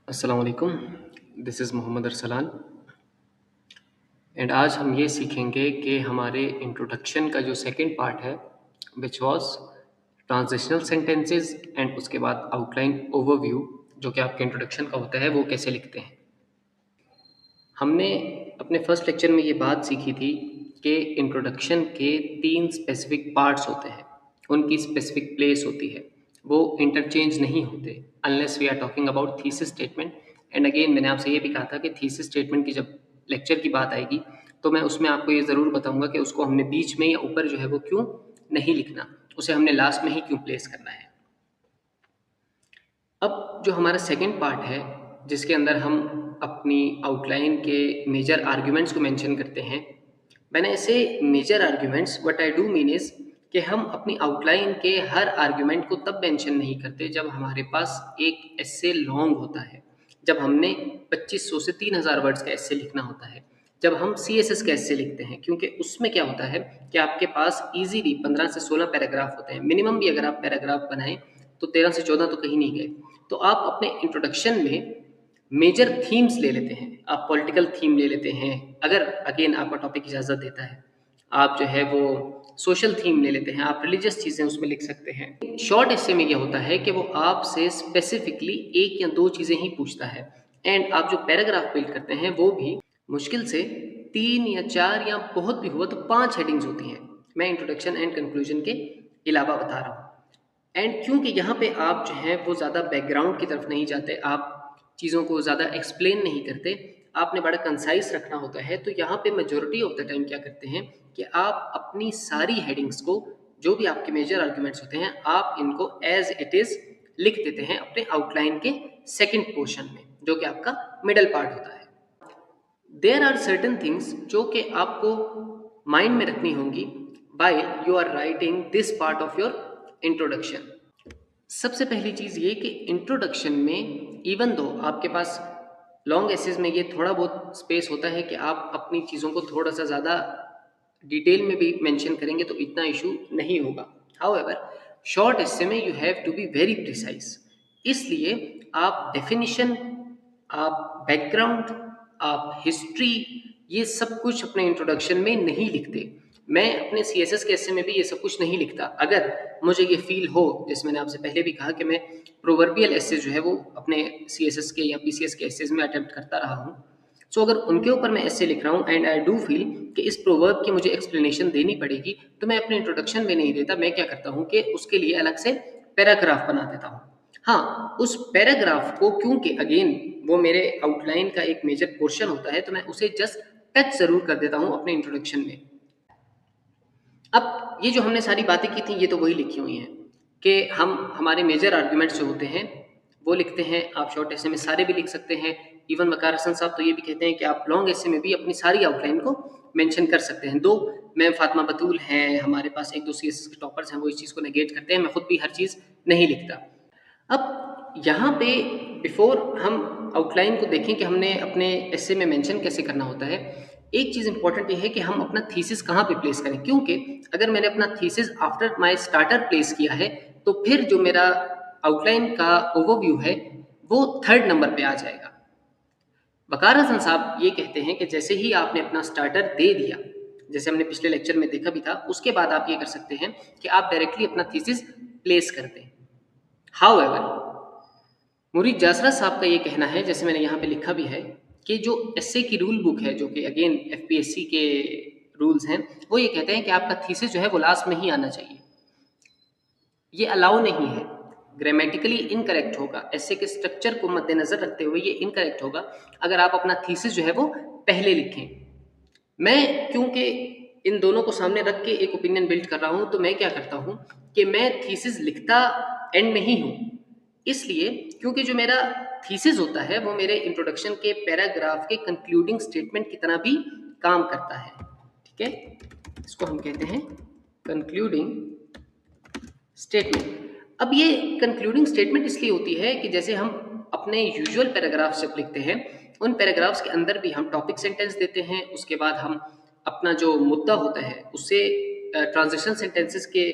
अस्सलाम वालेकुम। This is Mohammad Arsalan and आज हम ये सीखेंगे कि हमारे इंट्रोडक्शन का जो सेकंड पार्ट है which was transitional sentences and उसके बाद आउटलाइन ओवरव्यू जो कि आपके इंट्रोडक्शन का होता है वो कैसे लिखते हैं। हमने अपने फर्स्ट लेक्चर में ये बात सीखी थी कि इंट्रोडक्शन के 3 स्पेसिफिक पार्ट्स होते हैं, उनकी स्पेसिफिक प्लेस होती है, वो इंटरचेंज नहीं होते unless we are talking about thesis statement. And again मैंने आपसे ये भी कहा था कि थीसिस स्टेटमेंट की जब लेक्चर की बात आएगी तो मैं उसमें आपको ये ज़रूर बताऊंगा कि उसको हमने बीच में या ऊपर जो है वो क्यों नहीं लिखना, उसे हमने लास्ट में ही क्यों प्लेस करना है। अब जो हमारा सेकंड पार्ट है जिसके अंदर हम अपनी आउटलाइन के मेजर आर्ग्यूमेंट्स को मेंशन करते हैं, मैंने ऐसे major arguments what I do mean is कि हम अपनी आउटलाइन के हर आर्ग्यूमेंट को तब मेंशन नहीं करते जब हमारे पास एक एस्से लॉन्ग होता है, जब हमने 2500 से 3000 वर्ड्स का एस्से लिखना होता है, जब हम CSS का एस्से लिखते हैं, क्योंकि उसमें क्या होता है कि आपके पास इजीली 15 से 16 पैराग्राफ होते हैं मिनिमम। भी अगर आप पैराग्राफ बनाएं तो 13 से 14 तो कहीं नहीं गए। तो आप अपने इंट्रोडक्शन में मेजर थीम्स ले लेते हैं, आप पॉलिटिकल थीम ले लेते हैं, अगर अगेन आपका टॉपिक इजाज़त देता है। आप जो है वो सोशल थीम ले लेते हैं, आप रिलीजियस चीज़ें उसमें लिख सकते हैं। शॉर्ट एस्से में यह होता है कि वो आपसे स्पेसिफिकली एक या दो चीज़ें ही पूछता है एंड आप जो पैराग्राफ बिल्ड करते हैं वो भी मुश्किल से 3 या 4 या बहुत भी हुआ तो 5 हेडिंग्स होती हैं। मैं इंट्रोडक्शन एंड कंक्लूजन के अलावा बता रहा हूँ। एंड क्योंकि यहाँ पे आप जो है वो ज़्यादा बैकग्राउंड की तरफ नहीं जाते, आप चीज़ों को ज़्यादा एक्सप्लेन नहीं करते, आपने बड़ा कंसाइज रखना होता है, तो यहाँ पे मेजॉरिटी ऑफ द टाइम क्या करते हैं कि आप अपनी सारी हेडिंग्स को, जो भी आपके मेजर आर्ग्यूमेंट्स होते हैं, आप इनको एज इट इज़ लिख देते हैं अपने आउटलाइन के सेकेंड पोर्शन में, जो कि आपका मिडल पार्ट होता है। देयर आर सर्टन थिंग्स जो कि आपको माइंड में रखनी होंगी while you are writing this part of your introduction. सबसे पहली चीज़ ये कि इंट्रोडक्शन में इवन दो आपके पास लॉन्ग एसेज में ये थोड़ा बहुत स्पेस होता है कि आप अपनी चीज़ों को थोड़ा सा ज़्यादा डिटेल में भी मेंशन करेंगे तो इतना इशू नहीं होगा। हाउएवर शॉर्ट एसे में you have to be very precise, इसलिए आप डेफिनिशन, आप बैकग्राउंड, आप हिस्ट्री, ये सब कुछ अपने इंट्रोडक्शन में नहीं लिखते। मैं अपने CSS के एसे में भी ये सब कुछ नहीं लिखता। अगर मुझे ये फील हो, जैसे मैंने आपसे पहले भी कहा कि मैं प्रोवर्बियल एसे जो है वो अपने CSS के या PCS के एसेज में अटेम्प्ट करता रहा हूँ। सो अगर उनके ऊपर मैं ऐसे लिख रहा हूँ एंड आई डू फील कि इस प्रोवर्ब की मुझे एक्सप्लेनेशन देनी पड़ेगी, तो मैं अपने इंट्रोडक्शन में नहीं देता। मैं क्या करता हूँ कि उसके लिए अलग से पैराग्राफ बना देता हूँ। हाँ, उस पैराग्राफ को, क्योंकि अगेन वो मेरे आउटलाइन का एक मेजर पोर्शन होता है, तो मैं उसे जस्ट टच ज़रूर कर देता हूँ अपने इंट्रोडक्शन में। अब ये जो हमने सारी बातें की थी ये तो वही लिखी हुई हैं कि हम हमारे मेजर आर्ग्यूमेंट्स जो होते हैं वो लिखते हैं। आप शॉर्ट एसे में सारे भी लिख सकते हैं। इवन वकार हसन साहब तो ये भी कहते हैं कि आप लॉन्ग एसे में भी अपनी सारी आउटलाइन को मेंशन कर सकते हैं। दो मैम फातिमा बतूल हैं, हमारे पास एक दो CSS के टॉपर्स हैं, वो इस चीज़ को नेगेट करते हैं, मैं खुद भी हर चीज़ नहीं लिखता। अब यहाँ पे बिफोर हम आउटलाइन को देखें कि हमने अपने एसे में मेंशन कैसे करना होता है, एक चीज़ इंपॉर्टेंट ये है कि हम अपना थीसिस कहाँ पे प्लेस करें, क्योंकि अगर मैंने अपना thesis after my starter place किया है तो फिर जो मेरा आउटलाइन का ओवरव्यू है वो थर्ड नंबर पे आ जाएगा। वकार हसन साहब ये कहते हैं कि जैसे ही आपने अपना स्टार्टर दे दिया, जैसे हमने पिछले लेक्चर में देखा भी था, उसके बाद आप ये कर सकते हैं कि आप डायरेक्टली अपना थीसिस प्लेस कर दें। हाउएवर मुरीद जासरा साहब का ये कहना है, जैसे मैंने यहाँ पे लिखा भी है, कि जो एसए की रूल बुक है, जो कि अगेन FPSC के रूल्स हैं, वो ये कहते हैं कि आपका थीसिस जो है वो लास्ट में ही आना चाहिए। ये अलाउ नहीं है, ग्रामेटिकली इनकरेक्ट होगा, एसए के स्ट्रक्चर को मद्देनजर रखते हुए ये इनकरेक्ट होगा अगर आप अपना थीसिस जो है वो पहले लिखें। मैं क्योंकि इन दोनों को सामने रख के एक ओपिनियन बिल्ड कर रहा हूँ, तो मैं क्या करता हूँ कि मैं थीसिस लिखता एंड में ही हूँ, इसलिए क्योंकि जो मेरा थीसिस होता है वो मेरे इंट्रोडक्शन के पैराग्राफ के कंक्लूडिंग स्टेटमेंट की तरह भी काम करता है। ठीक है, इसको हम कहते हैं कंक्लूडिंग स्टेटमेंट। अब ये कंक्लूडिंग स्टेटमेंट इसलिए होती है कि जैसे हम अपने यूजुअल पैराग्राफ्स जब लिखते हैं, उन पैराग्राफ्स के अंदर भी हम टॉपिक सेंटेंस देते हैं, उसके बाद हम अपना जो मुद्दा होता है उससे ट्रांजिशन सेंटेंसेस के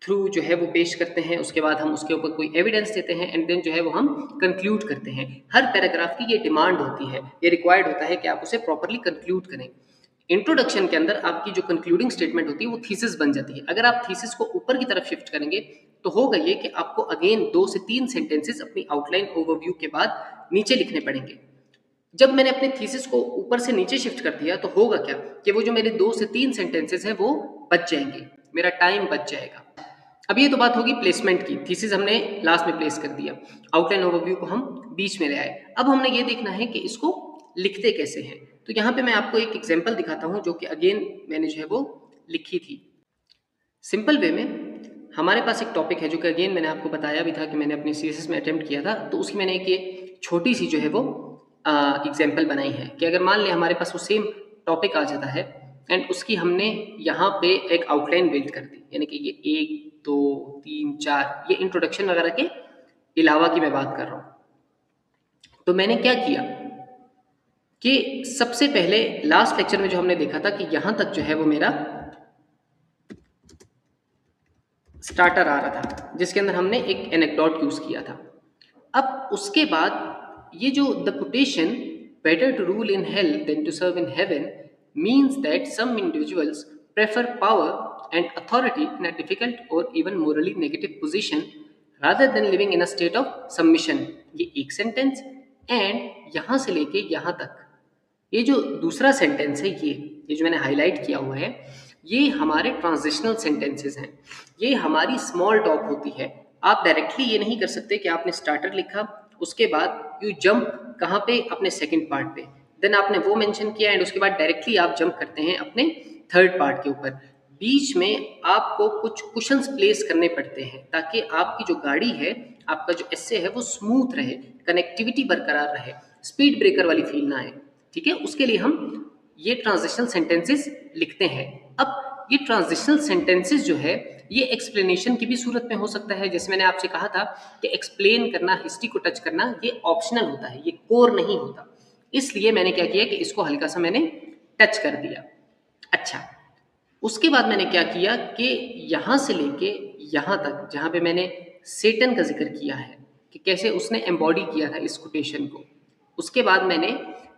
थ्रू जो है वो पेश करते हैं, उसके बाद हम उसके ऊपर कोई एविडेंस देते हैं एंड देन जो है वो हम कंक्लूड करते हैं। हर पैराग्राफ की ये डिमांड होती है, ये रिक्वायर्ड होता है कि आप उसे प्रॉपरली कंक्लूड करें। इंट्रोडक्शन के अंदर आपकी जो कंक्लूडिंग स्टेटमेंट होती है वो थीसिस बन जाती है। अगर आप थीसिस को ऊपर की तरफ शिफ्ट करेंगे तो होगा ये कि आपको अगेन 2 से 3 सेंटेंसेस अपनी आउटलाइन ओवरव्यू के बाद नीचे लिखने पड़ेंगे। जब मैंने अपने थीसिस को ऊपर से नीचे शिफ्ट कर दिया तो होगा क्या कि वो जो मेरे 2 से 3 सेंटेंसेस हैं वो बच जाएंगे, मेरा टाइम बच जाएगा। अब ये तो बात होगी प्लेसमेंट की, थीसिस हमने लास्ट में प्लेस कर दिया, आउटलाइन ओवरव्यू को हम बीच में ले आए। अब हमने ये देखना है कि इसको लिखते कैसे हैं। तो यहाँ पे मैं आपको एक एग्जांपल दिखाता हूँ जो कि अगेन मैंने जो है वो लिखी थी। सिंपल वे में हमारे पास एक टॉपिक है जो कि अगेन मैंने आपको बताया भी था कि मैंने अपने सीएसएस में अटेम्प्ट किया था, तो उसकी मैंने एक ये छोटी सी जो है वो एग्जाम्पल बनाई है कि अगर मान लें हमारे पास वो सेम टॉपिक आ जाता है एंड उसकी हमने यहाँ पे एक आउटलाइन बिल्ड कर दी, यानी कि ये 1 2 3 4 ये इंट्रोडक्शन वगैरह के अलावा की मैं बात कर रहा हूँ। तो मैंने क्या किया कि सबसे पहले लास्ट लेक्चर में जो हमने देखा था कि यहाँ तक जो है वो मेरा स्टार्टर आ रहा था जिसके अंदर हमने एक एनेक्डोट यूज किया था। अब उसके बाद ये जो the quotation better to rule in hell than to serve in heaven means that some individuals prefer power and authority in a difficult or even morally negative position rather than living in a state of submission. ये एक sentence and यहाँ से लेके यहाँ तक ये जो दूसरा सेंटेंस है ये जो मैंने हाईलाइट किया हुआ है ये हमारे ट्रांजिशनल सेंटेंसेस हैं। ये हमारी स्मॉल टॉक होती है। आप डायरेक्टली ये नहीं कर सकते कि आपने स्टार्टर लिखा उसके बाद यू जंप कहाँ पे अपने सेकंड पार्ट पे, देन आपने वो मेंशन किया एंड उसके बाद डायरेक्टली आप जंप करते हैं अपने थर्ड पार्ट के ऊपर। बीच में आपको कुछ कुशंस प्लेस करने पड़ते हैं ताकि आपकी जो गाड़ी है, आपका जो एस्से है वो स्मूथ रहे, कनेक्टिविटी बरकरार रहे, स्पीड ब्रेकर वाली फील ना आए। ठीक है, उसके लिए हम ये ट्रांजिशनल सेंटेंसेस लिखते हैं। अब ये ट्रांजिशनल सेंटेंसेस जो है ये एक्सप्लेनेशन की भी सूरत में हो सकता है। जैसे मैंने आपसे कहा था कि एक्सप्लेन करना, हिस्ट्री को टच करना ये ऑप्शनल होता है, ये कोर नहीं होता। इसलिए मैंने क्या किया कि इसको हल्का सा मैंने टच कर दिया। अच्छा, उसके बाद मैंने क्या किया कि यहाँ से लेके यहाँ तक जहाँ पे मैंने सेटन का जिक्र किया है कि कैसे उसने एम्बॉडी किया था इस कोटेशन को, उसके बाद मैंने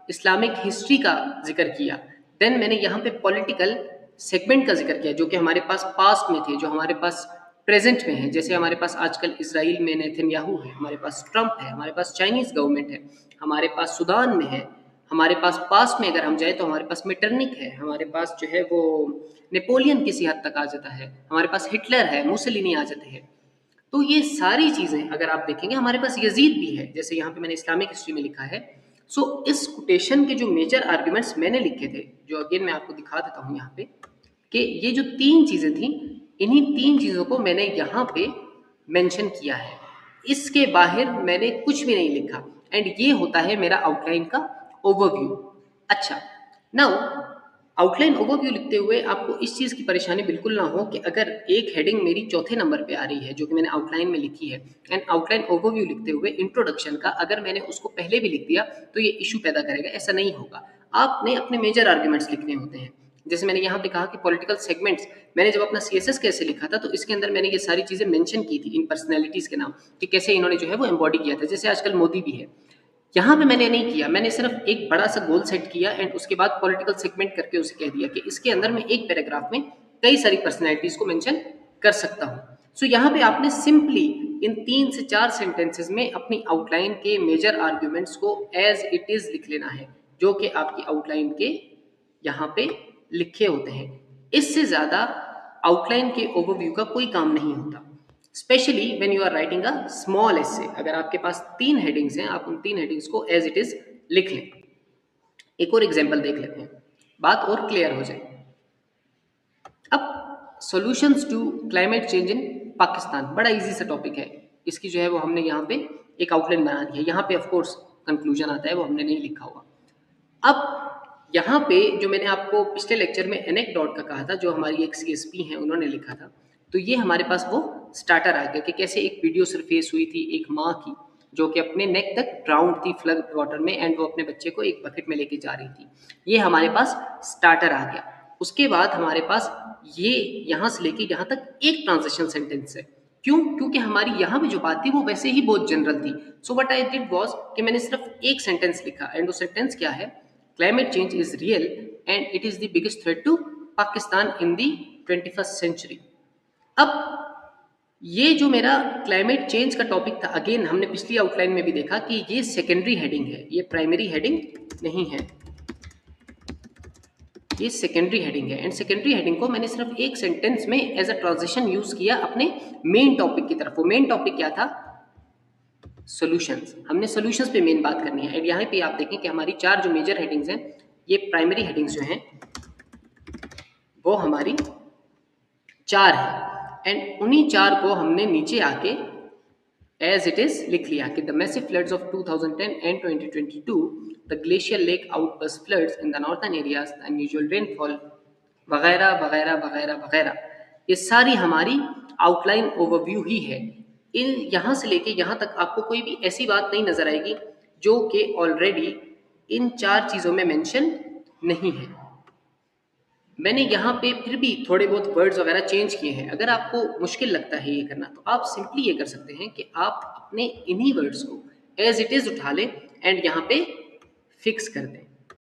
इस्लामिक हिस्ट्री का जिक्र किया, देन मैंने यहाँ पे पॉलिटिकल सेगमेंट का जिक्र किया जो कि हमारे पास पास्ट में थे, जो हमारे पास प्रेजेंट में है। जैसे हमारे पास आजकल इसराइल में नेतन्याहू है, हमारे पास ट्रंप है, हमारे पास चाइनीज गवर्नमेंट है, हमारे पास सूडान में है, हमारे पास पास्ट में अगर हम जाए तो हमारे पास मेटरनिक है, हमारे पास जो है वो नेपोलियन किसी हद तक आ जाता है, हमारे पास हिटलर है, मुसलिनी आ जाते हैं। तो ये सारी चीज़ें अगर आप देखेंगे, हमारे पास यजीद भी है जैसे यहाँ पे मैंने इस्लामिक हिस्ट्री में लिखा है। सो इस कोटेशन के जो मेजर आर्ग्यूमेंट्स मैंने लिखे थे, जो अगेन मैं आपको दिखा देता हूँ यहाँ पे, कि ये जो 3 चीज़ें थी, इन्हीं 3 चीज़ों को मैंने यहाँ पे मेंशन किया है। इसके बाहर मैंने कुछ भी नहीं लिखा एंड ये होता है मेरा आउटलाइन का ओवरव्यू। अच्छा, नाउ आउटलाइन ओवरव्यू लिखते हुए आपको इस चीज़ की परेशानी बिल्कुल ना हो कि अगर एक हेडिंग मेरी चौथे नंबर पे आ रही है जो कि मैंने आउटलाइन में लिखी है एंड आउटलाइन ओवरव्यू लिखते हुए इंट्रोडक्शन का अगर मैंने उसको पहले भी लिख दिया तो ये इशू पैदा करेगा। ऐसा नहीं होगा, आपने अपने मेजर आर्ग्यूमेंट्स लिखने होते हैं। जैसे मैंने यहाँ पे कहा कि पॉलिटिकल सेगमेंट्स, मैंने जब अपना सीएसएस कैसे लिखा था तो इसके अंदर मैंने ये सारी चीज़ें मेंशन की थी इन पर्सनैलिटीज़ के नाम कि कैसे इन्होंने जो है वो एम्बॉडी किया था। जैसे आजकल मोदी भी है, यहाँ पे मैंने नहीं किया, मैंने सिर्फ एक बड़ा सा गोल सेट किया एंड उसके बाद पॉलिटिकल सेगमेंट करके उसे कह दिया कि इसके अंदर मैं एक पैराग्राफ में कई सारी पर्सनैलिटीज़ को मेंशन कर सकता हूँ। सो यहाँ पे आपने सिंपली इन 3 से 4 सेंटेंसेस में अपनी आउटलाइन के मेजर आर्ग्यूमेंट्स को एज इट इज़ लिख लेना है जो कि आपकी आउटलाइन के यहाँ पे लिखे होते हैं। इससे ज़्यादा आउटलाइन के ओवरव्यू का कोई काम नहीं होता, specially when you are writing a small essay. अगर आपके पास 3 हेडिंग्स हैं, आप उन 3 हेडिंग्स को एज इट इज़ लिख लें। एक और एग्जाम्पल देख लेते हैं, बात और क्लियर हो जाए। अब solutions to climate change in Pakistan, बड़ा इजी सा टॉपिक है। इसकी जो है वो हमने यहाँ पे एक आउटलाइन बना दी है। यहाँ पे ऑफकोर्स कंक्लूजन आता है, वो हमने नहीं लिखा हुआ। अब यहाँ पे जो मैंने आपको पिछले लेक्चर में एनेक्डोट का कहा था, जो हमारी एक सीएसपी हैं उन्होंने लिखा था, तो ये हमारे पास वो स्टार्टर आ गया कि कैसे एक वीडियो सरफेस हुई थी एक माँ की जो कि अपने नेक तक ड्राउंड थी फ्लड वाटर में एंड वो अपने बच्चे को एक बकेट में लेके जा रही थी। ये हमारे पास स्टार्टर आ गया। उसके बाद हमारे पास ये यहाँ से लेके यहाँ तक एक ट्रांजिशन सेंटेंस है। क्यों? क्योंकि हमारी यहाँ पे जो बात थी वो वैसे ही बहुत जनरल थी। So what I did was कि मैंने सिर्फ एक सेंटेंस लिखा, एंड वो सेंटेंस क्या है? Climate change is real and it is the biggest threat to Pakistan in the 21st century. अब ये जो मेरा क्लाइमेट चेंज का टॉपिक था, अगेन हमने पिछली आउटलाइन में भी देखा कि ये सेकेंडरी हेडिंग है, ये प्राइमरी हेडिंग नहीं है, ये सेकेंडरी हेडिंग है। एंड सेकेंडरी हेडिंग को मैंने सिर्फ एक सेंटेंस में एज अ ट्रांजिशन यूज किया अपने मेन टॉपिक की तरफ। वो मेन टॉपिक क्या था? सॉल्यूशंस। हमने सॉल्यूशंस पे मेन बात करनी है। एंड यहाँ पे आप देखें कि हमारी चार जो मेजर हेडिंग्स हैं, ये प्राइमरी हेडिंग्स जो हैं वो हमारी चार है। एंड उन्हीं चार को हमने नीचे आके एज इट इज लिख लिया कि the massive floods of 2010 and 2022, the glacier lake outburst floods in the northern areas, the unusual rainfall वगैरह वगैरह वगैरह वगैरह, ये सारी हमारी आउटलाइन ओवरव्यू ही है। इन यहाँ से लेके यहाँ तक आपको कोई भी ऐसी बात नहीं नजर आएगी जो कि ऑलरेडी इन चार चीज़ों में मेंशन नहीं है। मैंने यहाँ पे फिर भी थोड़े बहुत वर्ड्स वगैरह चेंज किए हैं। अगर आपको मुश्किल लगता है ये करना, तो आप सिंपली ये कर सकते हैं कि आप अपने इन्हीं वर्ड्स को एज इट इज़ उठा लें एंड यहाँ पे फिक्स कर दें।